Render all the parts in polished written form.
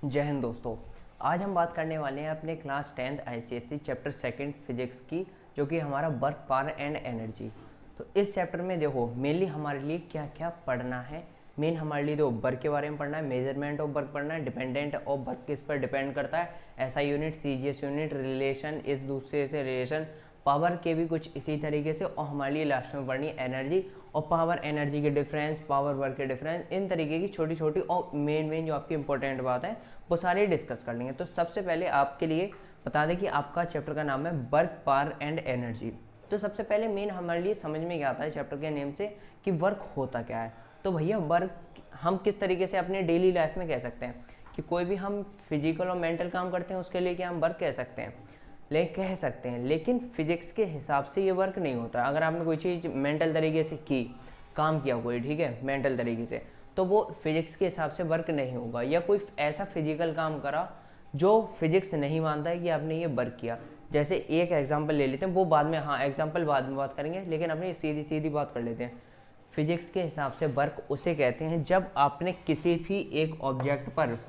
जय हिंद दोस्तों। आज हम बात करने वाले हैं अपने class 10th ICSE chapter second physics की, जो कि हमारा वर्क, पावर एंड एनर्जी। तो इस चैप्टर में देखो मेनली हमारे लिए क्या क्या पढ़ना है। मेन हमारे लिए देखो वर्क के बारे में पढ़ना है, मेजरमेंट ऑफ वर्क पढ़ना है, डिपेंडेंट ऑफ वर्क किस पर डिपेंड करता है, ऐसा यूनिट, सीजीएस यूनिट, रिलेशन, इस दूसरे से रिलेशन, पावर के भी कुछ इसी तरीके से, और हमारे लिए लास्ट में पढ़नी है एनर्जी और पावर एनर्जी के डिफरेंस, पावर वर्क के डिफरेंस, इन तरीके की छोटी छोटी और मेन जो आपकी इंपॉर्टेंट बात है वो सारी डिस्कस कर लेंगे। तो सबसे पहले आपके लिए बता दें कि आपका चैप्टर का नाम है वर्क, पावर एंड एनर्जी। तो सबसे पहले मेन हमारे लिए समझ में क्या आता है चैप्टर के नेम से कि वर्क होता क्या है। तो भैया वर्क हम किस तरीके से अपने डेली लाइफ में कह सकते हैं कि कोई भी हम फिजिकल और मेंटल काम करते हैं उसके लिए क्या हम वर्क कह सकते हैं, कह सकते हैं। लेकिन फिजिक्स के हिसाब से ये वर्क नहीं होता। अगर आपने कोई चीज़ मेंटल तरीके से की, काम किया कोई, ठीक है, मेंटल तरीके से, तो वो फिजिक्स के हिसाब से वर्क नहीं होगा। या कोई ऐसा फिजिकल काम करा जो फिजिक्स नहीं मानता है कि आपने ये वर्क किया। जैसे एक एग्जांपल ले लेते हैं, वो बाद में, हाँ एग्जांपल बाद में बात करेंगे, लेकिन अपनी सीधी सीधी बात कर लेते हैं। फिजिक्स के हिसाब से वर्क उसे कहते हैं जब आपने किसी भी एक ऑब्जेक्ट पर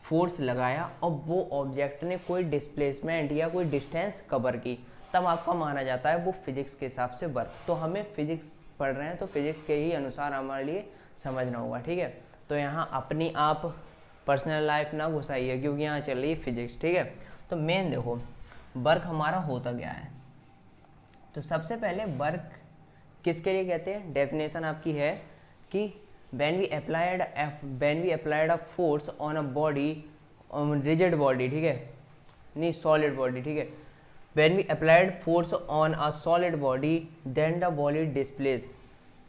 फोर्स लगाया और वो ऑब्जेक्ट ने कोई डिस्प्लेसमेंट या कोई डिस्टेंस कवर की, तब आपका माना जाता है वो फिजिक्स के हिसाब से वर्क। तो हमें फिजिक्स पढ़ रहे हैं तो फिजिक्स के ही अनुसार हमारे लिए समझना होगा, ठीक है। तो यहाँ अपनी आप पर्सनल लाइफ ना घुसाइए क्योंकि यहाँ चल रही है फिजिक्स, ठीक है। तो मेन देखो वर्क हमारा होता क्या है। तो सबसे पहले वर्क किसके लिए कहते हैं, डेफिनेशन आपकी है कि when we applied a force on a body, rigid body, ठीक है, नहीं solid body, ठीक है, when we applied force on a solid body then the body displace,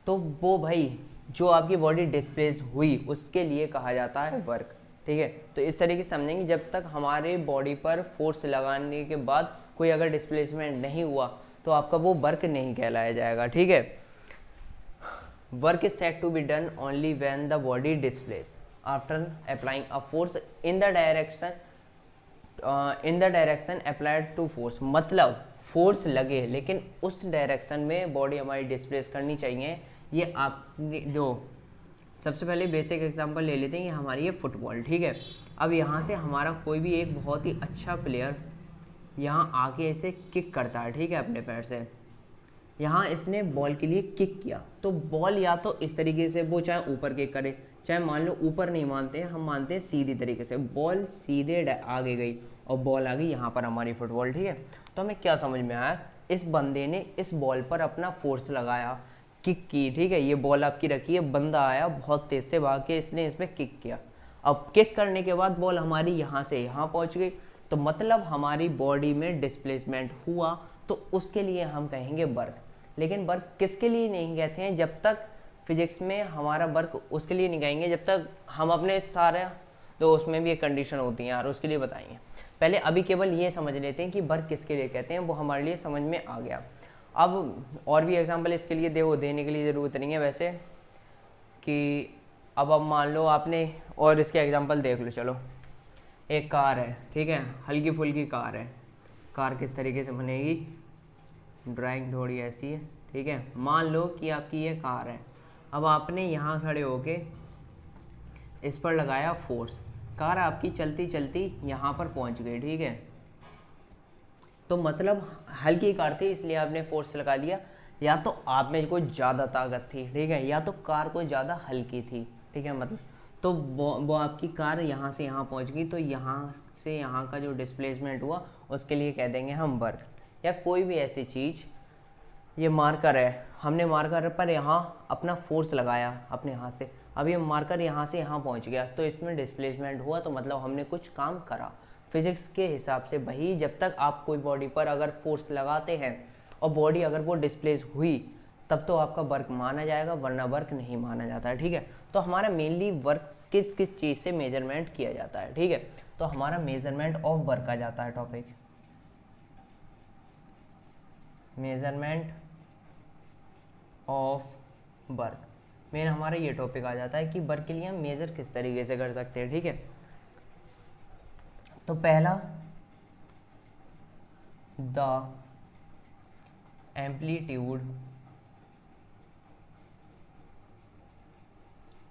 तो वो भाई जो आपकी बॉडी डिस्प्लेस हुई उसके लिए कहा जाता है वर्क, ठीक है। तो इस तरीके से समझेंगे, जब तक हमारे बॉडी पर फोर्स लगाने के बाद कोई अगर डिस्प्लेसमेंट नहीं हुआ तो आपका वो वर्क नहीं कहलाया जाएगा, ठीक है। Work is said to be done only when the body displays after applying a force in the direction applied to force। मतलब फोर्स लगे लेकिन उस डायरेक्शन में बॉडी हमारी डिस्प्लेस करनी चाहिए। ये आपने जो सबसे पहले बेसिक एग्जांपल ले लेते हैं, ये हमारी है फुटबॉल, ठीक है। अब यहाँ से हमारा कोई भी एक बहुत ही अच्छा प्लेयर यहाँ आके ऐसे किक करता है, ठीक है, अपने पैर से। यहाँ इसने बॉल के लिए किक किया तो बॉल या तो इस तरीके से, वो चाहे ऊपर किक करे, चाहे मान लो ऊपर नहीं मानते हैं, हम मानते हैं सीधी तरीके से, बॉल सीधे आगे गई और बॉल आ गई यहाँ पर हमारी फुटबॉल, ठीक है। तो हमें क्या समझ में आया, इस बंदे ने इस बॉल पर अपना फोर्स लगाया, किक की, ठीक है। ये बॉल आपकी रखी है, बंदा आया बहुत तेज से भाग के, इसने इसमें किक किया। अब किक करने के बाद बॉल हमारी यहाँ से यहाँ पहुँच गई, तो मतलब हमारी बॉडी में डिस्प्लेसमेंट हुआ, तो उसके लिए हम कहेंगे वर्क। लेकिन वर्क किसके लिए नहीं कहते हैं, जब तक फिजिक्स में हमारा वर्क उसके लिए नहीं कहेंगे जब तक हम अपने सारे, तो उसमें भी एक कंडीशन होती है यार, उसके लिए बताएंगे। पहले अभी केवल ये समझ लेते हैं कि वर्क किसके लिए कहते हैं, वो हमारे लिए समझ में आ गया। अब और भी एग्जांपल इसके लिए देने के लिए ज़रूरत नहीं है वैसे, कि अब मान लो आपने, और इसके एग्जाम्पल देख लो, चलो एक कार है, ठीक है, हल्की फुल्की कार है। कार किस तरीके से बनेगी, ड्राइंग थोड़ी ऐसी है, ठीक है। मान लो कि आपकी ये कार है, अब आपने यहाँ खड़े होके इस पर लगाया फोर्स, कार आपकी चलती चलती यहाँ पर पहुँच गई, ठीक है। तो मतलब हल्की कार थी इसलिए आपने फोर्स लगा दिया, या तो आप में कोई ज़्यादा ताकत थी, ठीक है, या तो कार कोई ज़्यादा हल्की थी, ठीक है, मतलब तो वो आपकी कार यहाँ से यहाँ पहुँच गई, तो यहाँ से यहाँ का जो डिस्प्लेसमेंट हुआ उसके लिए कह देंगे हम वर्क। या कोई भी ऐसी चीज़, ये मार्कर है, हमने मार्कर पर यहाँ अपना फोर्स लगाया अपने हाथ से, अब ये मार्कर यहाँ से यहाँ पहुँच गया, तो इसमें डिस्प्लेसमेंट हुआ, तो मतलब हमने कुछ काम करा। फिजिक्स के हिसाब से भाई जब तक आप कोई बॉडी पर अगर फोर्स लगाते हैं और बॉडी अगर वो डिस्प्लेस हुई, तब तो आपका वर्क माना जाएगा, वरना वर्क नहीं माना जाता है, ठीक है। तो हमारा मेनली वर्क किस किस चीज़ से मेजरमेंट किया जाता है, ठीक है। तो हमारा मेजरमेंट ऑफ वर्क आ जाता है topic, measurement of work. Main हमारा ये टॉपिक आ जाता है कि वर्क के लिए हम मेजर किस तरीके से कर सकते हैं, ठीक है। तो पहला, the amplitude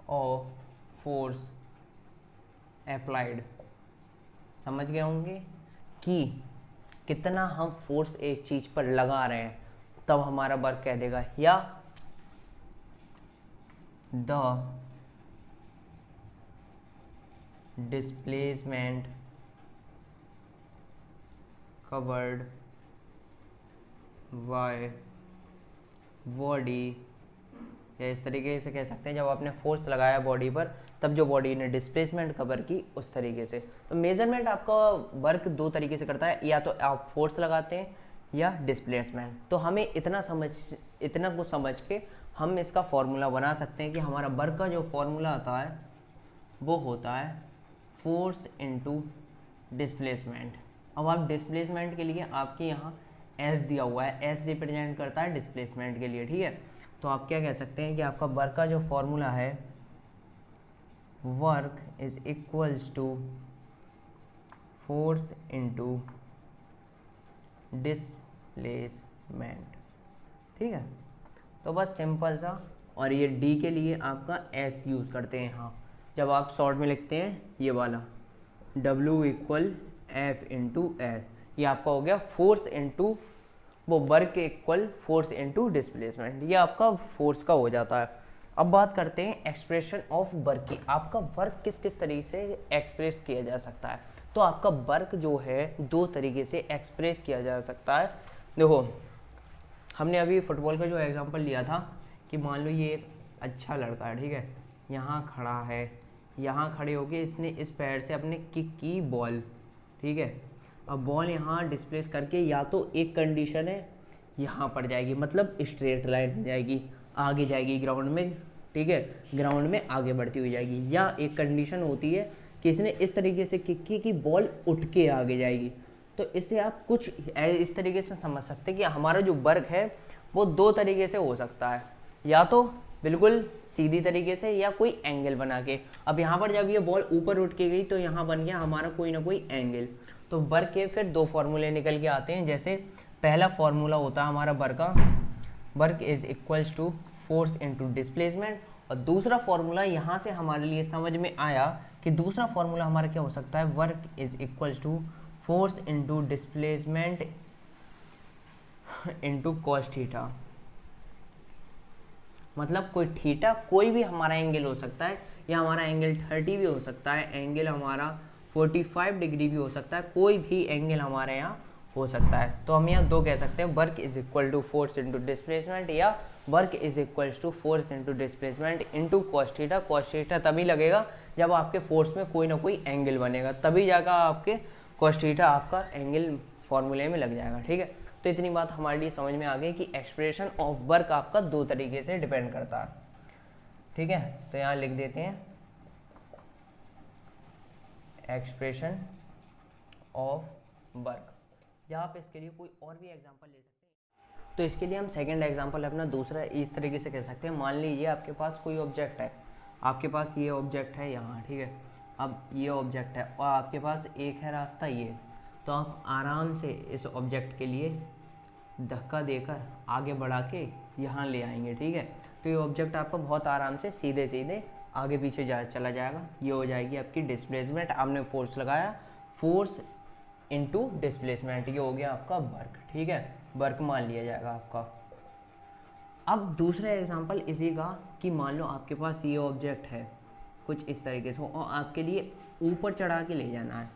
of force applied, समझ गए होंगे कि कितना हम फोर्स एक चीज पर लगा रहे हैं, तब हमारा वर्क कह देगा, या the displacement covered by body, या इस तरीके से कह सकते हैं जब आपने फोर्स लगाया बॉडी पर तब जो बॉडी ने डिस्प्लेसमेंट कवर की, उस तरीके से। तो मेजरमेंट आपका वर्क दो तरीके से करता है, या तो आप फोर्स लगाते हैं या डिस्प्लेसमेंट। तो हमें इतना कुछ समझ के हम इसका फॉर्मूला बना सकते हैं कि हमारा वर्क का जो फॉर्मूला आता है वो होता है फोर्स इनटू डिस्प्लेसमेंट। अब आप डिस्प्लेसमेंट के लिए आपके यहाँ एस दिया हुआ है, एस रिप्रेजेंट करता है डिस्प्लेसमेंट के लिए, ठीक है। तो आप क्या कह सकते हैं कि आपका वर्क का जो फॉर्मूला है, work is equals to force into displacement, ठीक है। तो बस सिंपल सा। और ये डी के लिए आपका एस यूज़ करते हैं यहाँ, जब आप शॉर्ट में लिखते हैं ये वाला W equal F into S, ये आपका हो गया फोर्स इंटू वो work equal force into displacement, ये आपका फोर्स का हो जाता है। अब बात करते हैं एक्सप्रेशन ऑफ वर्क की। आपका वर्क किस किस तरीके से एक्सप्रेस किया जा सकता है। तो आपका वर्क जो है दो तरीके से एक्सप्रेस किया जा सकता है। देखो, हमने अभी फुटबॉल का जो एग्जांपल लिया था कि मान लो ये एक अच्छा लड़का है, ठीक है, यहाँ खड़ा है, यहाँ खड़े होके इसने इस पैर से अपने किक की बॉल, ठीक है। अब बॉल यहाँ डिस्प्लेस करके या तो एक कंडीशन है यहाँ पर जाएगी, मतलब स्ट्रेट लाइन जाएगी, आगे जाएगी ग्राउंड में, ठीक है, ग्राउंड में आगे बढ़ती हुई जाएगी, या एक कंडीशन होती है कि इसने इस तरीके से किक की कि बॉल उठ के आगे जाएगी। तो इससे आप कुछ इस तरीके से समझ सकते हैं कि हमारा जो वर्क है वो दो तरीके से हो सकता है, या तो बिल्कुल सीधी तरीके से या कोई एंगल बना के। अब यहाँ पर जब ये बॉल ऊपर उठ के गई तो यहाँ बन गया हमारा कोई ना कोई एंगल। तो वर्क के फिर दो फॉर्मूले निकल के आते हैं। जैसे पहला फॉर्मूला होता है हमारा वर्क का, work is equals to force into displacement, और दूसरा फॉर्मूला यहाँ से हमारे लिए समझ में आया कि दूसरा फॉर्मूला हमारा क्या हो सकता है, work is equals to force into displacement into cos theta. मतलब कोई थीटा कोई भी हमारा एंगल हो सकता है, या हमारा एंगल 30 भी हो सकता है, एंगल हमारा 45 डिग्री भी हो सकता है, कोई भी एंगल हमारे यहाँ हो सकता है। तो हम यहाँ दो कह सकते हैं, work is equal to force into displacement, या work is equal to force into displacement into cos theta. Cos theta तभी लगेगा जब आपके फोर्स में कोई ना कोई एंगल बनेगा, तभी जाकर आपके कॉस थीटा आपका एंगल फॉर्मूले में लग जाएगा, ठीक है। तो इतनी बात हमारे लिए समझ में आ गई कि एक्सप्रेशन ऑफ वर्क आपका दो तरीके से डिपेंड करता है, ठीक है। तो यहाँ लिख देते हैं एक्सप्रेशन ऑफ वर्क, या आप इसके लिए कोई और भी एग्जांपल ले सकते हैं। तो इसके लिए हम सेकंड एग्जांपल अपना दूसरा इस तरीके से कह सकते हैं। मान लीजिए आपके पास कोई ऑब्जेक्ट है, आपके पास ये ऑब्जेक्ट है यहाँ, ठीक है। अब ये ऑब्जेक्ट है और आपके पास एक है रास्ता ये, तो आप आराम से इस ऑब्जेक्ट के लिए धक्का देकर आगे बढ़ा के यहाँ ले आएंगे, ठीक है। तो ये ऑब्जेक्ट आपका बहुत आराम से सीधे सीधे आगे पीछे चला जाएगा। ये हो जाएगी आपकी डिस्प्लेसमेंट, आपने फोर्स लगाया, फोर्स इनटू डिस्प्लेसमेंट, ये हो गया आपका वर्क, ठीक है। वर्क मान लिया जाएगा आपका। अब दूसरा एग्जांपल इसी का कि मान लो आपके पास ये ऑब्जेक्ट है कुछ इस तरीके से, और आपके लिए ऊपर चढ़ा के ले जाना है,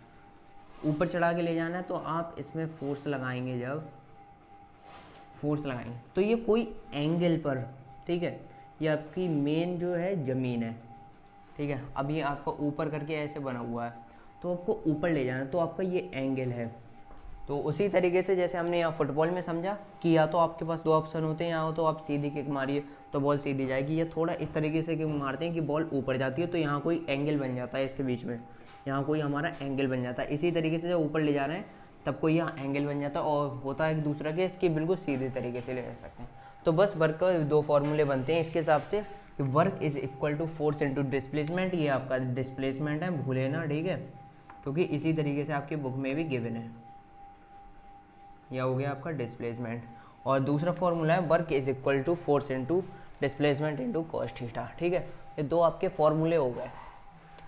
ऊपर चढ़ा के ले जाना है, तो आप इसमें फोर्स लगाएंगे। जब फोर्स लगाएंगे तो ये कोई एंगल पर, ठीक है, ये आपकी मेन जो है ज़मीन है, ठीक है। अब ये आपका ऊपर करके ऐसे बना हुआ है, तो आपको ऊपर ले जाना है, तो आपका ये एंगल है। तो उसी तरीके से जैसे हमने यहाँ फुटबॉल में समझा कि या तो आपके पास दो ऑप्शन होते हैं, यहाँ तो आप सीधी किक मारिए तो बॉल सीधी जाएगी, या थोड़ा इस तरीके से किक मारते हैं कि बॉल ऊपर जाती है, तो यहाँ कोई एंगल बन जाता है इसके बीच में, यहाँ कोई हमारा एंगल बन जाता है। इसी तरीके से जब ऊपर ले जा रहे हैं तब कोई यहाँ एंगल बन जाता है, और होता है एक दूसरा के इसके बिल्कुल सीधे तरीके से ले जा सकते हैं। तो बस वर्क का दो फॉर्मूले बनते हैं इसके हिसाब से, work is equal to force into displacement, ये आपका डिस्प्लेसमेंट है, भूले ना, ठीक है, क्योंकि इसी तरीके से आपकी बुक में भी गिवन है। यह हो गया आपका डिस्प्लेसमेंट। और दूसरा फॉर्मूला है work is equal to force into displacement into cos theta, ठीक है। ये दो आपके फॉर्मूले हो गए।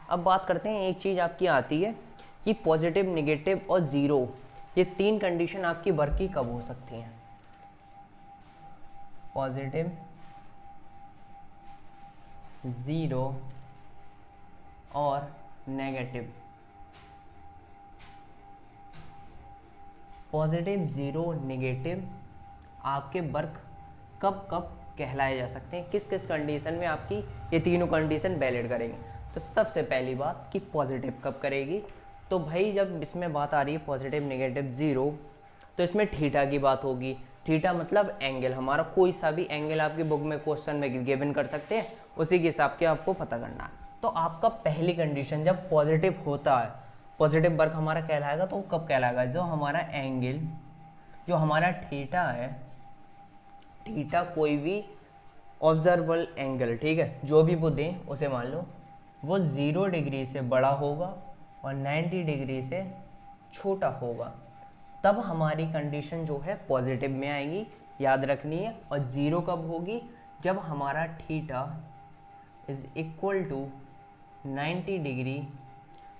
अब बात करते हैं, एक चीज़ आपकी आती है कि पॉजिटिव, निगेटिव और ज़ीरो, ये तीन कंडीशन आपकी वर्क की कब हो सकती हैं? पॉजिटिव, ज़ीरो और नेगेटिव। पॉजिटिव, ज़ीरो, नेगेटिव आपके वर्क कब कब कहलाए जा सकते हैं, किस किस कंडीशन में आपकी ये तीनों कंडीशन वैलिड करेंगे? तो सबसे पहली बात कि पॉजिटिव कब करेगी, तो भाई जब इसमें बात आ रही है पॉजिटिव, नेगेटिव, ज़ीरो, तो इसमें थीटा की बात होगी। थीटा मतलब एंगल, हमारा कोई सा भी एंगल आपकी बुक में क्वेश्चन में गिवन कर सकते हैं, उसी के हिसाब के आपको पता करना है। तो आपका पहली कंडीशन जब पॉजिटिव होता है, पॉजिटिव वर्क हमारा कहलाएगा, तो कब कहलाएगा? जो हमारा एंगल, जो हमारा थीटा है, थीटा कोई भी ऑब्जर्वेबल एंगल, ठीक है, जो भी वो दें उसे मान लो, वो 0 डिग्री से बड़ा होगा और 90 डिग्री से छोटा होगा, तब हमारी कंडीशन जो है पॉजिटिव में आएगी, याद रखनी है। और ज़ीरो कब होगी? जब हमारा theta is equal to 90 degree,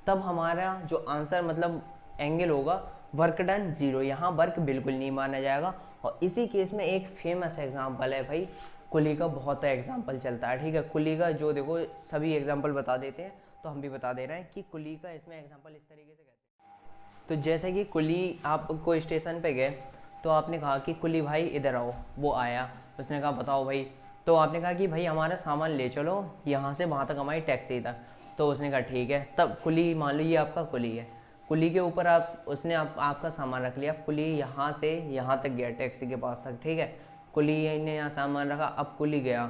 तब हमारा जो आंसर मतलब एंगल होगा वर्क डन ज़ीरो, यहाँ वर्क बिल्कुल नहीं माना जाएगा। और इसी केस में एक फेमस एग्जांपल है भाई, कुली का बहुत एग्जांपल चलता है, ठीक है, कुली का जो देखो सभी एग्जांपल बता देते हैं, तो हम भी बता दे रहे हैं कि कुली का इसमें एग्जांपल इस तरीके से कहते हैं। तो जैसे कि कुली, आप कोई स्टेशन पे गए, तो आपने कहा कि कुली भाई इधर आओ, वो आया, उसने कहा बताओ भाई, तो आपने कहा कि भाई हमारा सामान ले चलो यहाँ से वहाँ तक हमारी टैक्सी तक, तो उसने कहा ठीक है। तब कुली, मान लो ये आपका कुली है, कुली के ऊपर आप, उसने आपका सामान रख लिया, कुली यहाँ से यहाँ तक गया टैक्सी के पास तक, ठीक है, कुली ने यहाँ सामान रखा, अब कुली गया,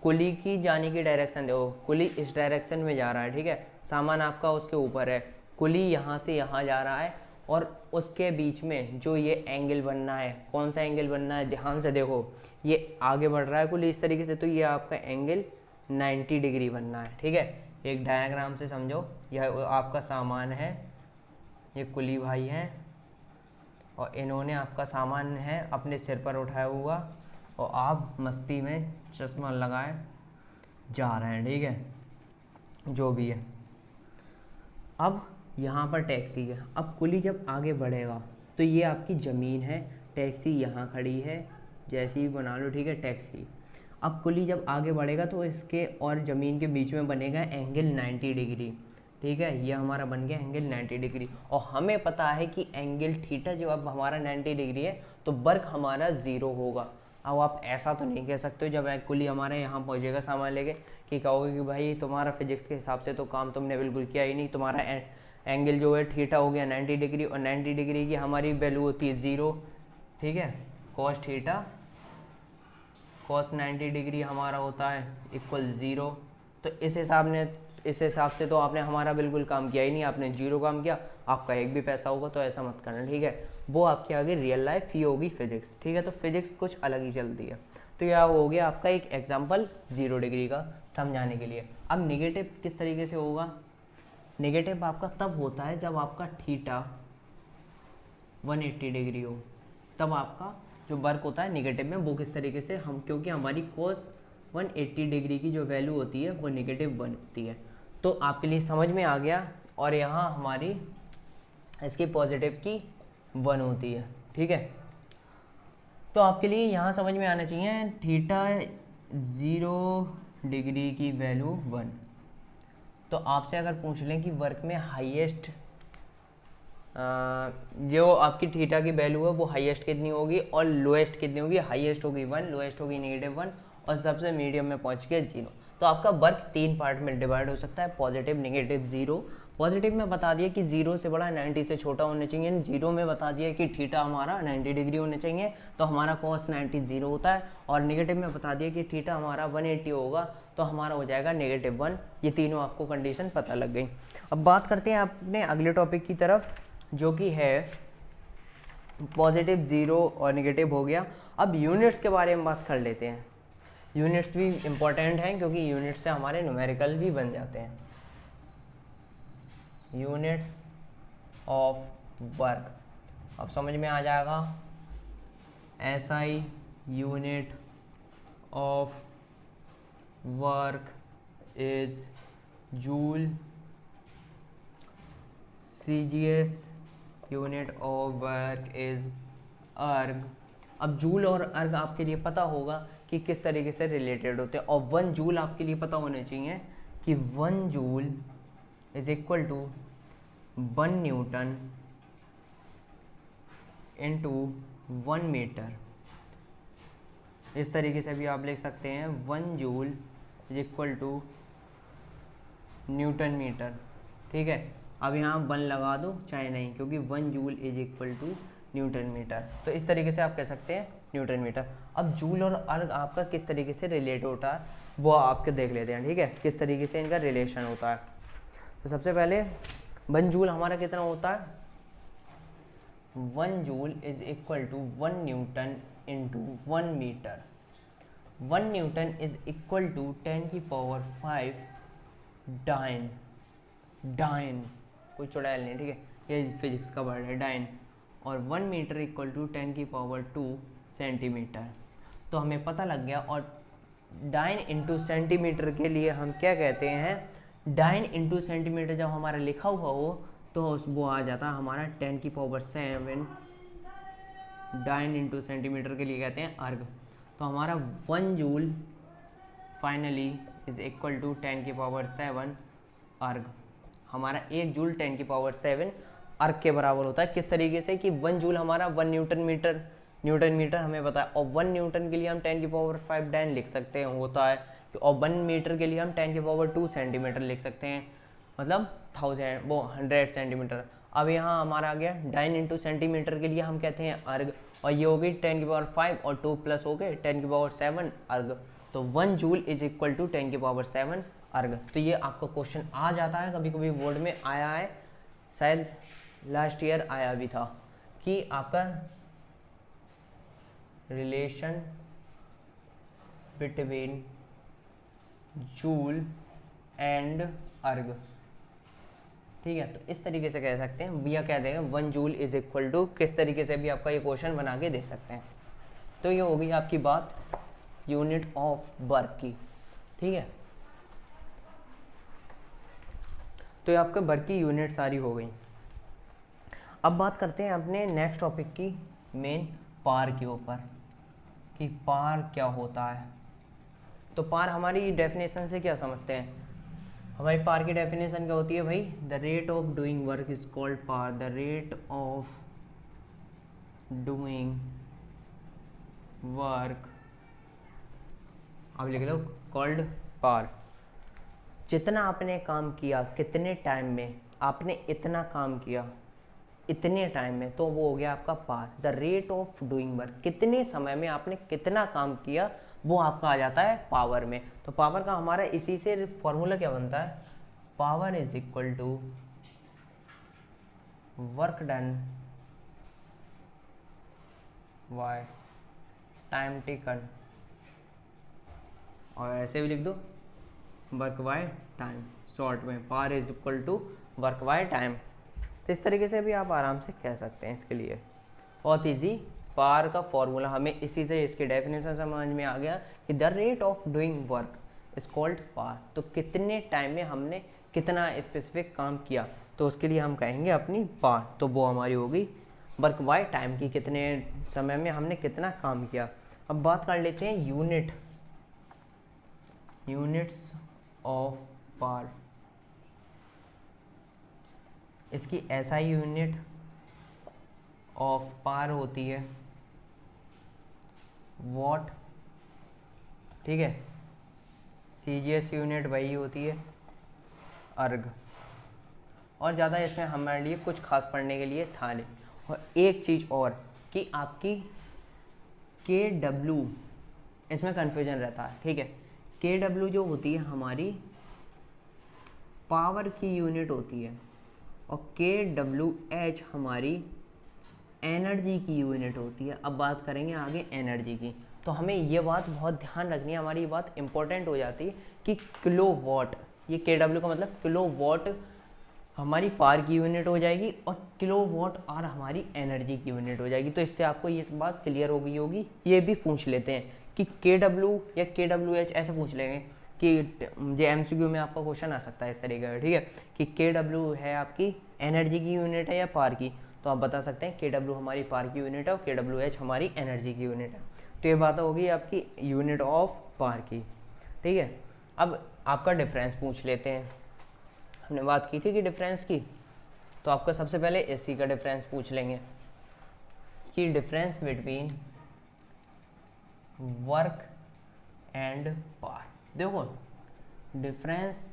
कुली की जाने की डायरेक्शन देखो, कुली इस डायरेक्शन में जा रहा है, ठीक है, सामान आपका उसके ऊपर है, कुली यहाँ से यहाँ जा रहा है, और उसके बीच में जो ये एंगल बनना है, कौन सा एंगल बनना है, ध्यान से देखो, ये आगे बढ़ रहा है कुली इस तरीके से, तो ये आपका एंगल 90 डिग्री बनना है, ठीक है। एक डायग्राम से समझो, यह आपका सामान है, ये कुली भाई हैं, और इन्होंने आपका सामान है अपने सिर पर उठाया हुआ, और आप मस्ती में चश्मा लगाए जा रहे हैं, ठीक है, जो भी है। अब यहाँ पर टैक्सी है, अब कुली जब आगे बढ़ेगा तो ये आपकी ज़मीन है, टैक्सी यहाँ खड़ी है, जैसी ही बना लो, ठीक है, टैक्सी। अब कुली जब आगे बढ़ेगा तो इसके और ज़मीन के बीच में बनेगा एंगल 90 डिग्री, ठीक है, ये हमारा बन गया एंगल 90 डिग्री। और हमें पता है कि एंगल थीटा जो अब हमारा 90 डिग्री है, तो वर्क हमारा ज़ीरो होगा। अब आप ऐसा तो नहीं कह सकते हो जब कुली हमारे यहाँ पहुँचेगा सामान लेके, कि कहोगे कि भाई तुम्हारा फिजिक्स के हिसाब से तो काम तुमने बिल्कुल किया ही नहीं, तुम्हारा एंगल जो है थीटा हो गया 90 डिग्री, और 90 डिग्री की हमारी वैल्यू होती है ज़ीरो, ठीक है, कॉस थीटा, कॉस 90 डिग्री हमारा होता है इक्वल ज़ीरो। तो इस हिसाब से तो आपने हमारा बिल्कुल काम किया ही नहीं, आपने जीरो काम किया, आपका एक भी पैसा होगा, तो ऐसा मत करना, ठीक है, वो आपकी आगे रियल लाइफ, ये होगी फिजिक्स, ठीक है। तो फिजिक्स कुछ अलग ही चलती है। तो यह हो गया आपका एक एग्जांपल 0 डिग्री का समझाने के लिए। अब नेगेटिव किस तरीके से होगा? नेगेटिव आपका तब होता है जब आपका थीटा 180 डिग्री हो, तब आपका जो वर्क होता है नेगेटिव में, वो किस तरीके से, हम क्योंकि हमारी कॉस 180 डिग्री की जो वैल्यू होती है वो नेगेटिव बनती है। तो आपके लिए समझ में आ गया, और यहाँ हमारी इसकी पॉजिटिव की 1 होती है, ठीक है। तो आपके लिए यहाँ समझ में आना चाहिए थीटा 0 डिग्री की वैल्यू 1। तो आपसे अगर पूछ लें कि वर्क में हाईएस्ट जो आपकी थीटा की वैल्यू है वो हाईएस्ट कितनी होगी और लोएस्ट कितनी होगी, हाईएस्ट होगी 1, लोएस्ट होगी -1, और सबसे मीडियम में पहुंच के 0। तो आपका वर्क 3 पार्ट में डिवाइड हो सकता है, पॉजिटिव, नेगेटिव, ज़ीरो। पॉजिटिव में बता दिया कि 0 से बड़ा 90 से छोटा होना चाहिए, ज़ीरो में बता दिया कि थीटा हमारा 90 डिग्री होना चाहिए, तो हमारा कॉस 90 ज़ीरो होता है। और नेगेटिव में बता दिया कि थीटा हमारा 180 होगा, तो हमारा हो जाएगा -1। ये तीनों आपको कंडीशन पता लग गई। अब बात करते हैं अपने अगले टॉपिक की तरफ, जो कि है पॉजिटिव, ज़ीरो और नेगेटिव हो गया। अब यूनिट्स के बारे में बात कर लेते हैं। यूनिट्स भी इम्पोर्टेंट हैं क्योंकि यूनिट्स से हमारे न्यूमेरिकल भी बन जाते हैं। यूनिट्स ऑफ वर्क, अब समझ में आ जाएगा, SI unit of work is joule, CGS unit of work is अर्ग। अब जूल और अर्ग आपके लिए पता होगा कि किस तरीके से रिलेटेड होते हैं, और 1 जूल आपके लिए पता होने चाहिए कि 1 joule is equal to 1 newton into 1 metre. इस तरीके से भी आप लिख सकते हैं 1 joule is equal to newton metre. ठीक है, अब यहाँ 1 लगा दो चाहे नहीं, क्योंकि 1 joule is equal to newton metre. तो इस तरीके से आप कह सकते हैं न्यूटन मीटर। अब जूल और अर्ग आपका किस तरीके से रिलेट होता है वो आपके देख लेते हैं। ठीक है, किस तरीके से इनका रिलेशन होता है। तो सबसे पहले 1 जूल हमारा कितना होता है, 1 joule is equal to 1 newton into 1 metre. 1 newton is equal to 10 की पावर 5 डाइन। डाइन कोई चुड़ैल नहीं, ठीक है, ये फिजिक्स का वर्ड है डाइन। और 1 मीटर इक्वल टू 10 की पावर 2 सेंटीमीटर। तो हमें पता लग गया। और डाइन इंटू सेंटीमीटर के लिए हम क्या कहते हैं, डाइन इंटू सेंटीमीटर जब हमारा लिखा हुआ हो तो वो आ जाता है हमारा 10 की पावर 7। डाइन इंटू सेंटीमीटर के लिए कहते हैं अर्ग। तो हमारा 1 joule finally is equal to 10 की पावर 7 अर्ग। हमारा 1 जूल 10 की पावर 7 अर्ग के बराबर होता है। किस तरीके से कि 1 जूल हमारा 1 न्यूटन मीटर हमें पता है, और 1 न्यूटन के लिए हम 10 की पावर 5 डाइन लिख सकते हैं होता है, और 1 मीटर के लिए हम 10 की पावर 2 सेंटीमीटर लिख सकते हैं, मतलब 100 सेंटीमीटर। अब यहाँ हमारा आ गया डाइन इंटू सेंटीमीटर के लिए हम कहते हैं अर्ग, और ये हो गई 10 की पावर 5 और 2 प्लस हो गए 10 की पावर 7 अर्ग। तो 1 जूल इज इक्वल टू 10 की पावर 7 अर्ग। तो ये आपका क्वेश्चन आ जाता है, कभी कभी बोर्ड में आया है, शायद लास्ट ईयर आया भी था, कि आपका रिलेशन बिटवीन जूल एंड अर्ग। ठीक है, तो इस तरीके से कह सकते हैं, भैया कह देंगे 1 जूल इज इक्वल टू, किस तरीके से भी आपका ये क्वेश्चन बना के दे सकते हैं। तो ये हो गई आपकी बात यूनिट ऑफ वर्क की। ठीक है, तो ये आपके वर्क की यूनिट सारी हो गई। अब बात करते हैं अपने नेक्स्ट टॉपिक की, मेन पार के ऊपर, कि पार क्या होता है। तो पार हमारी डेफिनेशन से क्या समझते हैं, हमारी पार की डेफिनेशन क्या होती है भाई, the rate of doing work is called power. The rate of doing work, अब लिख लो, कॉल्ड पार। जितना आपने काम किया, कितने टाइम में आपने इतना काम किया, इतने टाइम में, तो वो हो गया आपका power. The rate of doing work, कितने समय में आपने कितना काम किया, वो आपका आ जाता है पावर में। तो पावर का हमारा इसी से फॉर्मूला क्या बनता है, power is equal to work done by time taken, और ऐसे भी लिख दो वर्क बाय टाइम, शॉर्ट में power is equal to work by time. तो इस तरीके से भी आप आराम से कह सकते हैं। इसके लिए बहुत इजी, पार का फॉर्मूला हमें इसी से, इसकी डेफिनेशन समझ में आ गया कि the rate of doing work is called power. तो कितने टाइम में हमने कितना स्पेसिफिक काम किया, तो उसके लिए हम कहेंगे अपनी पार। तो वो हमारी होगी वर्क बाय टाइम की, कितने समय में हमने कितना काम किया। अब बात कर लेते हैं यूनिट्स ऑफ पार। इसकी SI यूनिट ऑफ पार होती है वॉट। ठीक है, CGS यूनिट वही होती है अर्ग। और ज़्यादा इसमें हमारे लिए कुछ खास पढ़ने के लिए था नहीं। और एक चीज़ और कि आपकी KW, इसमें कन्फ्यूजन रहता है। ठीक है, KW जो होती है हमारी पावर की यूनिट होती है, और KWH हमारी एनर्जी की यूनिट होती है। अब बात करेंगे आगे एनर्जी की, तो हमें ये बात बहुत ध्यान रखनी है, हमारी ये बात इंपॉर्टेंट हो जाती है कि किलोवाट, ये KW का मतलब किलोवाट हमारी पावर की यूनिट हो जाएगी, और किलोवाट आवर हमारी एनर्जी की यूनिट हो जाएगी। तो इससे आपको ये बात क्लियर हो गई होगी। ये भी पूछ लेते हैं कि KW या KWH, ऐसे पूछ लेंगे कि ये एमसीक्यू में आपका क्वेश्चन आ सकता है इस तरीके का, ठीक है, कि KW है आपकी एनर्जी की यूनिट है या पावर की, तो आप बता सकते हैं KW हमारी पावर की यूनिट है और KWH हमारी एनर्जी की यूनिट है। तो ये बात होगी आपकी यूनिट ऑफ पावर की, ठीक है। अब आपका डिफरेंस पूछ लेते हैं, हमने बात की थी कि डिफरेंस की, तो आपका सबसे पहले एसी का डिफरेंस पूछ लेंगे कि difference between work and power. देखो डिफरेंस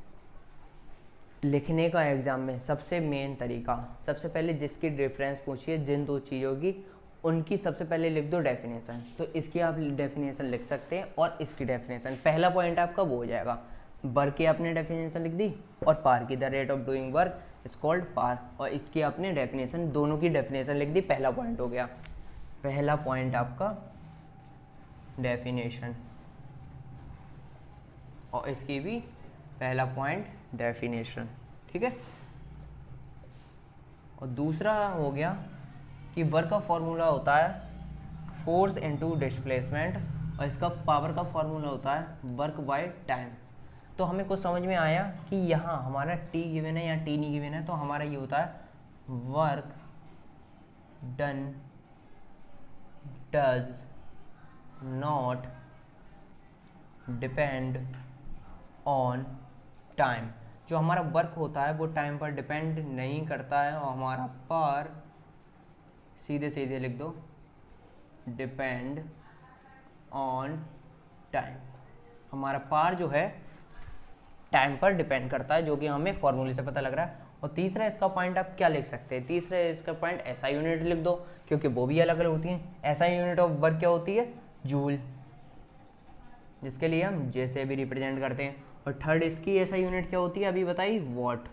लिखने का एग्जाम में सबसे मेन तरीका, सबसे पहले जिसकी डिफरेंस पूछिए जिन दो चीज़ों की, उनकी सबसे पहले लिख दो डेफिनेशन। तो इसकी आप डेफिनेशन लिख सकते हैं और इसकी डेफिनेशन, पहला पॉइंट आपका वो हो जाएगा। वर्क की आपने डेफिनेशन लिख दी और पावर की, the rate of doing work is called power, और इसकी आपने डेफिनेशन, दोनों की डेफिनेशन लिख दी, पहला पॉइंट हो गया। पहला पॉइंट आपका डेफिनेशन, और इसकी भी पहला पॉइंट डेफिनेशन, ठीक है। और दूसरा हो गया कि वर्क का फॉर्मूला होता है फोर्स इनटू डिस्प्लेसमेंट, और इसका पावर का फॉर्मूला होता है वर्क बाय टाइम। तो हमें कुछ समझ में आया कि यहाँ हमारा T गिवन है या T नहीं गिवन है, तो हमारा ये होता है work done does not depend on time. जो हमारा वर्क होता है वो टाइम पर डिपेंड नहीं करता है, और हमारा पावर सीधे सीधे लिख दो डिपेंड ऑन टाइम। हमारा पावर जो है टाइम पर डिपेंड करता है, जो कि हमें फॉर्मूले से पता लग रहा है। और तीसरा इसका पॉइंट आप क्या लिख सकते हैं, तीसरा इसका पॉइंट एसआई यूनिट लिख दो, क्योंकि वो भी अलग अलग होती हैं। एसआई यूनिट ऑफ वर्क क्या होती है, जूल, जिसके लिए हम जे से भी रिप्रेजेंट करते हैं। और थर्ड इसकी एसआई यूनिट क्या होती है, अभी बताई, वॉट,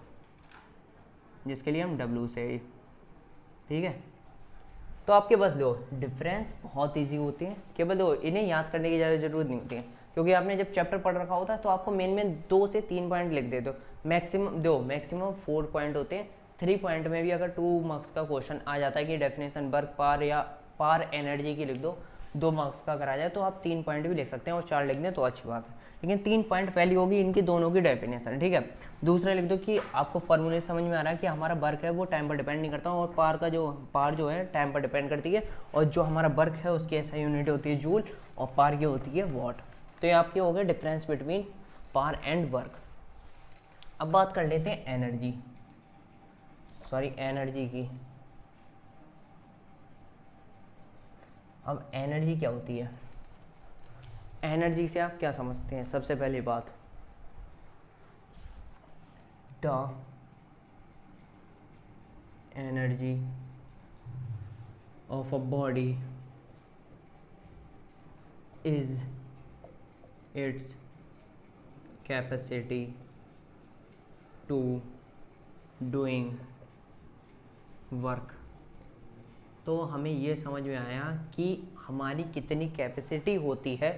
जिसके लिए हम डब्ल्यू से, ठीक है। तो आपके बस दो डिफरेंस बहुत इजी होते हैं, केवल दो, इन्हें याद करने की ज़्यादा जरूरत नहीं होती है, क्योंकि आपने जब चैप्टर पढ़ रखा होता है तो आपको मेन में 2 से 3 पॉइंट लिख देते हो, मैक्सिमम 4 पॉइंट होते हैं। 3 पॉइंट में भी अगर 2 मार्क्स का क्वेश्चन आ जाता है कि डेफिनेशन वर्क पावर या पावर एनर्जी की लिख दो, 2 मार्क्स का करा जाए, तो आप 3 पॉइंट भी लिख सकते हैं और 4 लिख दें तो अच्छी बात है, लेकिन 3 पॉइंट पहली होगी इनकी दोनों की डेफिनेशन, ठीक है। दूसरा लिख दो कि आपको फॉर्मूले समझ में आ रहा है कि हमारा वर्क है वो टाइम पर डिपेंड नहीं करता, और पावर जो है टाइम पर डिपेंड करती है, और जो हमारा वर्क है उसकी ऐसा यूनिट होती है जूल, और पावर की होती है वॉट। तो ये आपके हो गए difference between power and work. अब बात कर लेते हैं एनर्जी की। अब एनर्जी क्या होती है, एनर्जी से आप क्या समझते हैं, सबसे पहली बात, the energy of a body is its capacity to doing work. तो हमें ये समझ में आया कि हमारी कितनी कैपेसिटी होती है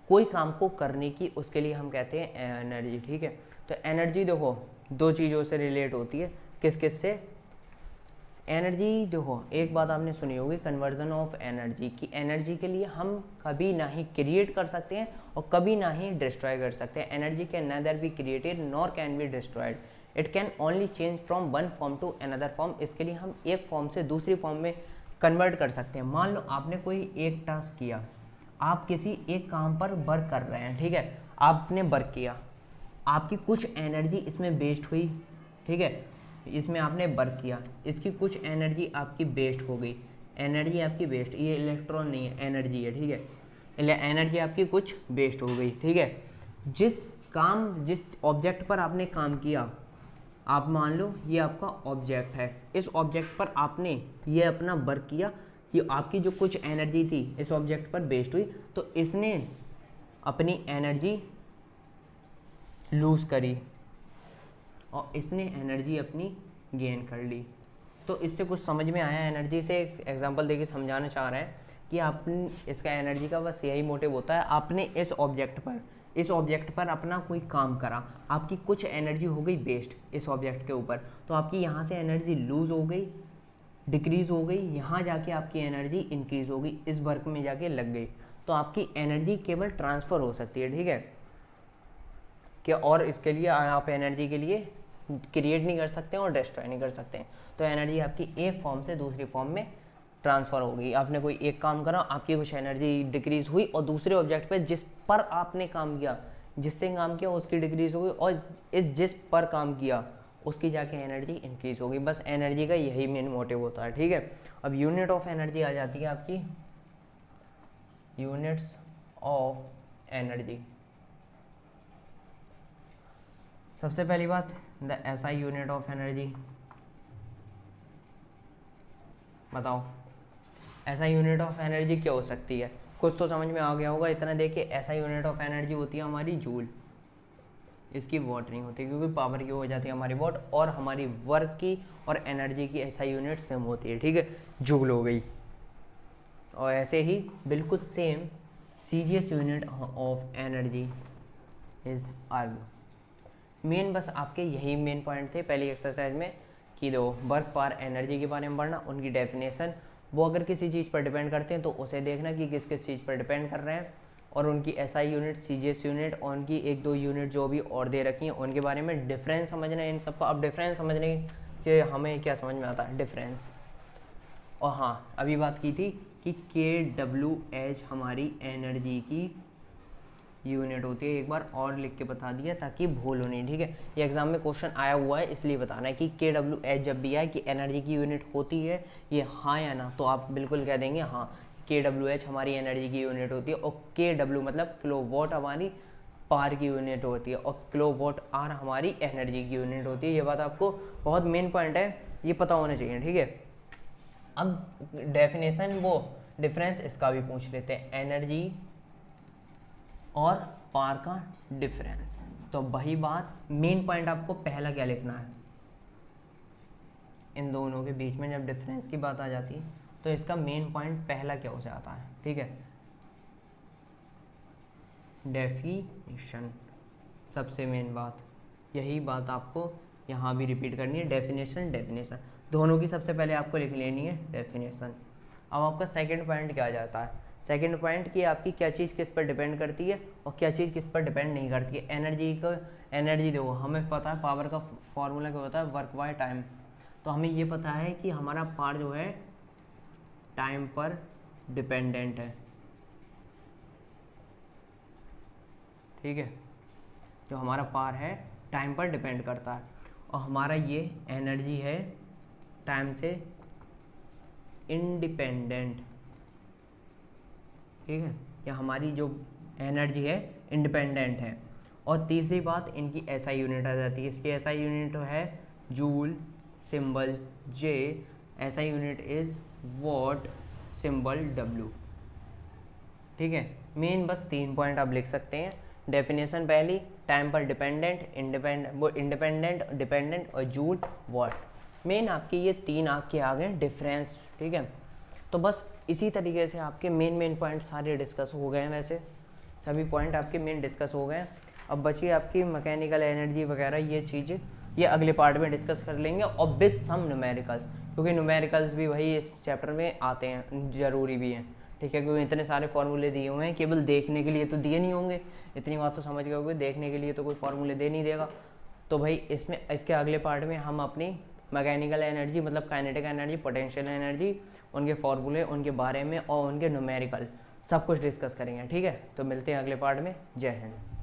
कोई काम को करने की, उसके लिए हम कहते हैं एनर्जी, ठीक है। तो एनर्जी देखो 2 चीज़ों से रिलेट होती है, किस किस से, एनर्जी देखो, एक बात आपने सुनी होगी कन्वर्जन ऑफ एनर्जी, की एनर्जी के लिए हम कभी ना ही क्रिएट कर सकते हैं और कभी ना ही डिस्ट्रॉय कर सकते हैं। Energy can neither be created nor can be destroyed, it can only change from one form to another form. इसके लिए हम एक फॉर्म से दूसरी फॉर्म में कन्वर्ट कर सकते हैं। मान लो आपने कोई एक टास्क किया, आप किसी एक काम पर वर्क कर रहे हैं, ठीक है, आपने वर्क किया, आपकी कुछ एनर्जी इसमें वेस्ट हुई, ठीक है, इसमें आपने वर्क किया, इसकी कुछ एनर्जी आपकी वेस्ट हो गई, एनर्जी आपकी वेस्ट, ये इलेक्ट्रॉन नहीं है, एनर्जी है, ठीक है, एनर्जी आपकी कुछ वेस्ट हो गई, ठीक है। जिस ऑब्जेक्ट पर आपने काम किया, आप मान लो ये आपका ऑब्जेक्ट है, इस ऑब्जेक्ट पर आपने ये अपना वर्क किया, कि आपकी जो कुछ एनर्जी थी इस ऑब्जेक्ट पर वेस्ट हुई, तो इसने अपनी एनर्जी लूज करी और इसने एनर्जी अपनी गेन कर ली। तो इससे कुछ समझ में आया, एनर्जी से एक एग्जांपल देके समझाना चाह रहे हैं कि आपने इसका एनर्जी का बस यही मोटिव होता है, आपने इस ऑब्जेक्ट पर अपना कोई काम करा, आपकी कुछ एनर्जी हो गई वेस्ट इस ऑब्जेक्ट के ऊपर, तो आपकी यहाँ से एनर्जी लूज हो गई, डिक्रीज़ हो गई, यहाँ जाके आपकी एनर्जी इंक्रीज़ हो गई, इस वर्क में जाके लग गई, तो आपकी एनर्जी केवल ट्रांसफ़र हो सकती है, ठीक है। कि और इसके लिए आप एनर्जी के लिए क्रिएट नहीं कर सकते हैं और डिस्ट्रॉय नहीं कर सकते हैं। तो एनर्जी आपकी एक फॉर्म से दूसरी फॉर्म में ट्रांसफ़र हो गई। आपने कोई एक काम करा, आपकी कुछ एनर्जी डिक्रीज हुई और दूसरे ऑब्जेक्ट पे जिस पर आपने काम किया, जिससे काम किया उसकी डिक्रीज हो गई, और जिस पर काम किया उसकी जाके एनर्जी इंक्रीज हो गई। बस एनर्जी का यही मेन मोटिव होता है, ठीक है। अब यूनिट ऑफ एनर्जी आ जाती है आपकी, यूनिट्स ऑफ एनर्जी। सबसे पहली बात, the SI unit of energy. बताओ ऐसा यूनिट ऑफ एनर्जी क्या हो सकती है? कुछ तो समझ में आ गया होगा। इतना देखिए, ऐसा यूनिट ऑफ एनर्जी होती है हमारी जूल, इसकी वॉट नहीं होती, क्योंकि पावर की हो जाती है हमारी वॉट, और हमारी वर्क की और एनर्जी की ऐसा यूनिट सेम होती है, ठीक है, जूल हो गई। और ऐसे ही बिल्कुल same CGS unit of energy is अर्ग। मेन बस आपके यही मेन पॉइंट थे पहली एक्सरसाइज में कि दो वर्क पावर एनर्जी के बारे में पढ़ना, उनकी डेफिनेशन, वो अगर किसी चीज़ पर डिपेंड करते हैं तो उसे देखना कि किस किस चीज़ पर डिपेंड कर रहे हैं, और उनकी एसआई यूनिट, सीजीएस यूनिट और उनकी एक दो यूनिट जो भी और दे रखी हैं उनके बारे में डिफरेंस समझना है इन सबका। अब डिफरेंस समझने के हमें क्या समझ में आता है, डिफरेंस। और हाँ, अभी बात की थी कि KWH हमारी एनर्जी की यूनिट होती है, एक बार और लिख के बता दिया ताकि भूलो नहीं, ठीक है। ये एग्जाम में क्वेश्चन आया हुआ है, इसलिए बताना है कि KWH जब भी आए कि एनर्जी की यूनिट होती है ये हाँ या ना, तो आप बिल्कुल कह देंगे हाँ, KWH हमारी एनर्जी की यूनिट होती है, और KW मतलब किलोवाट हमारी पावर की यूनिट होती है, और किलोवाट आवर हमारी एनर्जी की यूनिट होती है। ये बात आपको बहुत मेन पॉइंट है, ये पता होना चाहिए, ठीक है। अब डेफिनेशन, वो डिफरेंस इसका भी पूछ लेते हैं, एनर्जी और पावर का डिफरेंस। तो वही बात, मेन पॉइंट आपको पहला क्या लिखना है, इन दोनों के बीच में जब डिफरेंस की बात आ जाती है तो इसका मेन पॉइंट पहला क्या हो जाता है, ठीक है, डेफिनेशन। सबसे मेन बात, यही बात आपको यहाँ भी रिपीट करनी है, डेफिनेशन डेफिनेशन दोनों की सबसे पहले आपको लिख लेनी है डेफिनेशन। अब आपका सेकंड पॉइंट क्या आ जाता है, सेकंड पॉइंट कि आपकी क्या चीज़ किस पर डिपेंड करती है और क्या चीज़ किस पर डिपेंड नहीं करती है। एनर्जी को, एनर्जी देखो हमें पता है पावर का फॉर्मूला क्या होता है, वर्क बाय टाइम। तो हमें ये पता है कि हमारा पावर जो है टाइम पर डिपेंडेंट है, ठीक है, जो हमारा पावर है टाइम पर डिपेंड करता है, और हमारा ये एनर्जी है टाइम से इंडिपेंडेंट, ठीक है, या हमारी जो एनर्जी है इंडिपेंडेंट है। और तीसरी बात, इनकी एसआई यूनिट आ जाती है, इसकी एसआई यूनिट है joule, symbol J, SI unit is what, symbol W, ठीक है। मेन बस 3 पॉइंट आप लिख सकते हैं, डेफिनेशन पहली, टाइम पर डिपेंडेंट, इंडिपेंडेंट, डिपेंडेंट, और जूल, वॉट। मेन आपके ये 3 आपके आ गए डिफरेंस, ठीक है। तो बस इसी तरीके से आपके मेन पॉइंट सारे डिस्कस हो गए हैं, वैसे सभी पॉइंट आपके मेन डिस्कस हो गए हैं। अब बची आपकी मैकेनिकल एनर्जी वगैरह, ये चीज़ें ये अगले पार्ट में डिस्कस कर लेंगे, और विद सम न्यूमेरिकल्स, क्योंकि न्यूमेरिकल्स भी वही इस चैप्टर में आते हैं, ज़रूरी भी हैं, ठीक है, क्योंकि इतने सारे फॉर्मूले दिए हुए हैं, केवल देखने के लिए तो दिए नहीं होंगे, इतनी बात तो समझ गए होंगे, देखने के लिए तो कोई फॉर्मूले दे नहीं देगा। तो भाई इसमें, इसके अगले पार्ट में हम अपनी मैकेनिकल एनर्जी मतलब काइनेटिक एनर्जी, पोटेंशियल एनर्जी, उनके फॉर्मूले, उनके बारे में और उनके न्यूमेरिकल सब कुछ डिस्कस करेंगे, ठीक है। तो मिलते हैं अगले पार्ट में। जय हिंद।